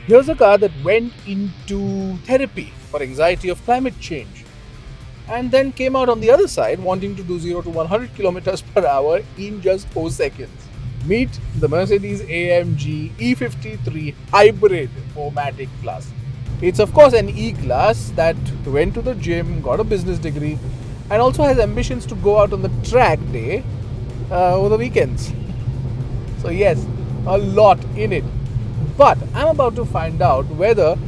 Here's a car that went into therapy for anxiety of climate change and then came out on the other side wanting to do 0 to 100 kilometers per hour in just 4 seconds. Meet the Mercedes-AMG E53 Hybrid 4MATIC Plus. It's of course an E-Class that went to the gym, got a business degree, and also has ambitions to go out on the track day over the weekends. So yes, a lot in it. But I'm about to find out whether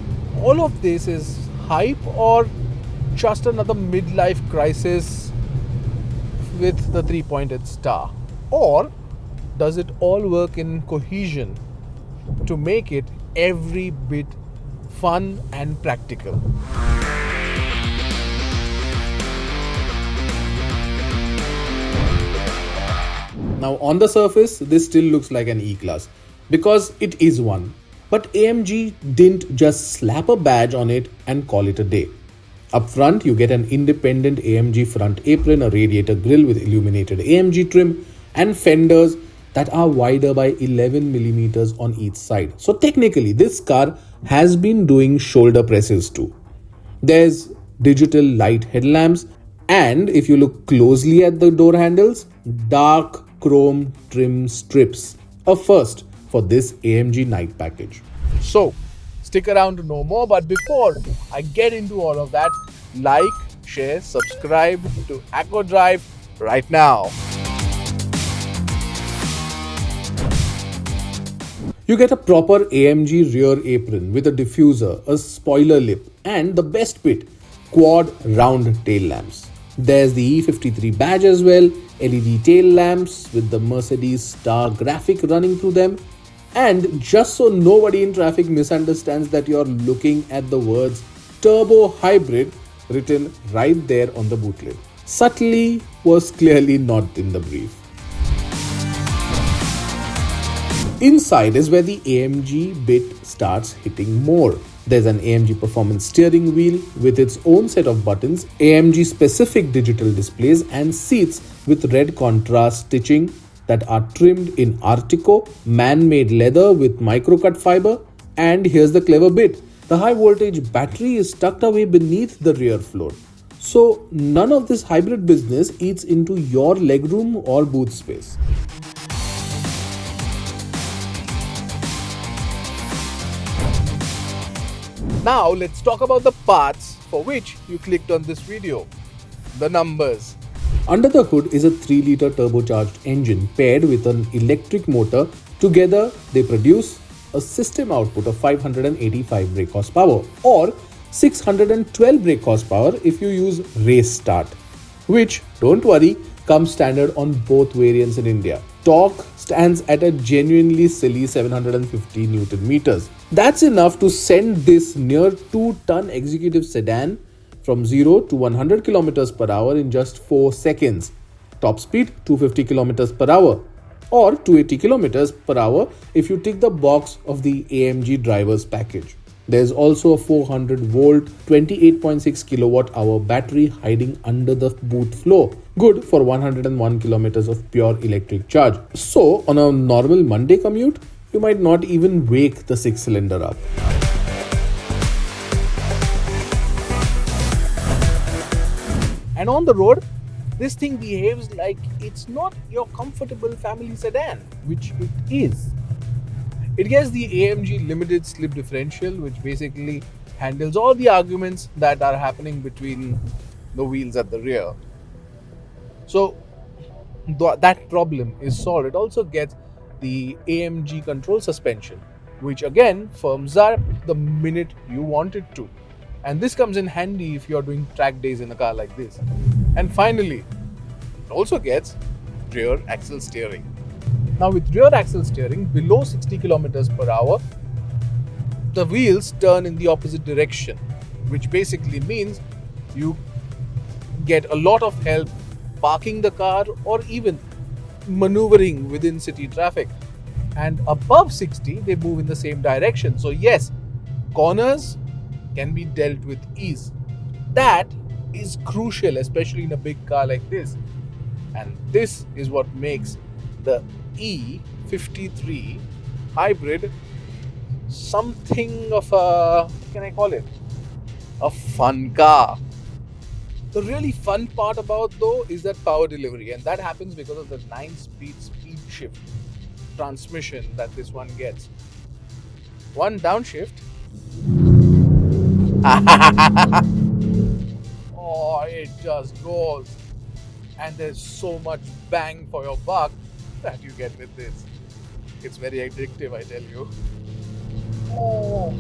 all of this is hype or just another midlife crisis with the three-pointed star. Or does it all work in cohesion to make it every bit fun and practical? Now on the surface, this still looks like an E-Class because it is one. But AMG didn't just slap a badge on it and call it a day. Up front, you get an independent AMG front apron, a radiator grille with illuminated AMG trim, and fenders that are wider by 11 millimeters on each side. So technically, this car has been doing shoulder presses too. There's digital light headlamps, and if you look closely at the door handles, dark chrome trim strips. A first for this AMG night package. So, stick around to know more, but before I get into all of that, like, share, subscribe to Acko Drive right now. You get a proper AMG rear apron with a diffuser, a spoiler lip, and the best bit, quad round tail lamps. There's the E53 badge as well, LED tail lamps with the Mercedes star graphic running through them. And just so nobody in traffic misunderstands that you're looking at the words turbo hybrid written right there on the boot lid. Subtly was clearly not in the brief. Inside is where the AMG bit starts hitting more. There's an AMG performance steering wheel with its own set of buttons, AMG specific digital displays, and seats with red contrast stitching that are trimmed in Acko, man-made leather with microcut fiber. And here's the clever bit. The high voltage battery is tucked away beneath the rear floor. So none of this hybrid business eats into your legroom or boot space. Now let's talk about the parts for which you clicked on this video. The numbers. Under the hood is a 3-liter turbocharged engine paired with an electric motor. Together, they produce a system output of 585 brake horsepower or 612 brake horsepower if you use race start, which, don't worry, comes standard on both variants in India. Torque stands at a genuinely silly 750 Newton meters. That's enough to send this near 2-ton executive sedan from 0 to 100 km per hour in just 4 seconds. Top speed 250 km per hour or 280 km per hour if you tick the box of the AMG driver's package. There's also a 400 volt 28.6 kilowatt hour battery hiding under the boot floor, good for 101 kilometers of pure electric charge. So on a normal Monday commute, you might not even wake the 6-cylinder up. And on the road, this thing behaves like it's not your comfortable family sedan, which it is. It gets the AMG limited slip differential, which basically handles all the arguments that are happening between the wheels at the rear. So that problem is solved. It also gets the AMG control suspension, which again firms up the minute you want it to. And this comes in handy if you're doing track days in a car like this. And finally, it also gets rear axle steering. Now with rear axle steering below 60 kilometers per hour, the wheels turn in the opposite direction, which basically means you get a lot of help parking the car or even maneuvering within city traffic. And above 60, they move in the same direction. So yes, corners can be dealt with ease. That is crucial, especially in a big car like this. And this is what makes the E53 Hybrid something of a, what can I call it? A fun car. The really fun part about though is that power delivery, and that happens because of the 9-speed speed shift transmission that this one gets. One downshift. Oh, it just goes. And there's so much bang for your buck that you get with this. It's very addictive, I tell you. Oh.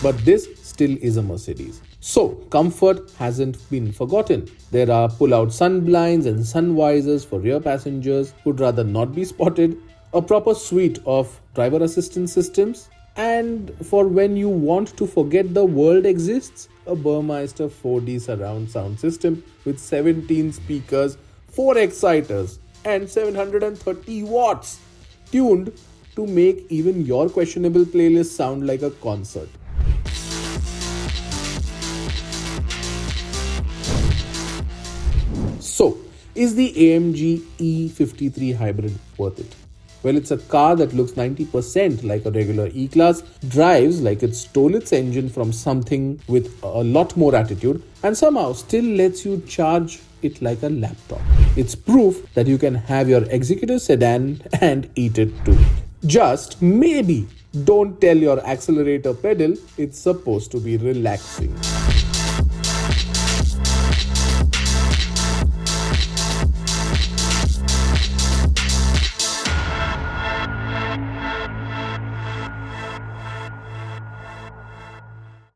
But this still is a Mercedes. So, comfort hasn't been forgotten. There are pull-out sun blinds and sun visors for rear passengers who'd rather not be spotted, a proper suite of driver assistance systems, and for when you want to forget the world exists, a Burmester 4D surround sound system with 17 speakers, 4 exciters, and 730 watts, tuned to make even your questionable playlist sound like a concert. So, is the AMG E53 Hybrid worth it? Well, it's a car that looks 90% like a regular E-Class, drives like it stole its engine from something with a lot more attitude, and somehow still lets you charge it like a laptop. It's proof that you can have your executive sedan and eat it too. Just maybe don't tell your accelerator pedal it's supposed to be relaxing.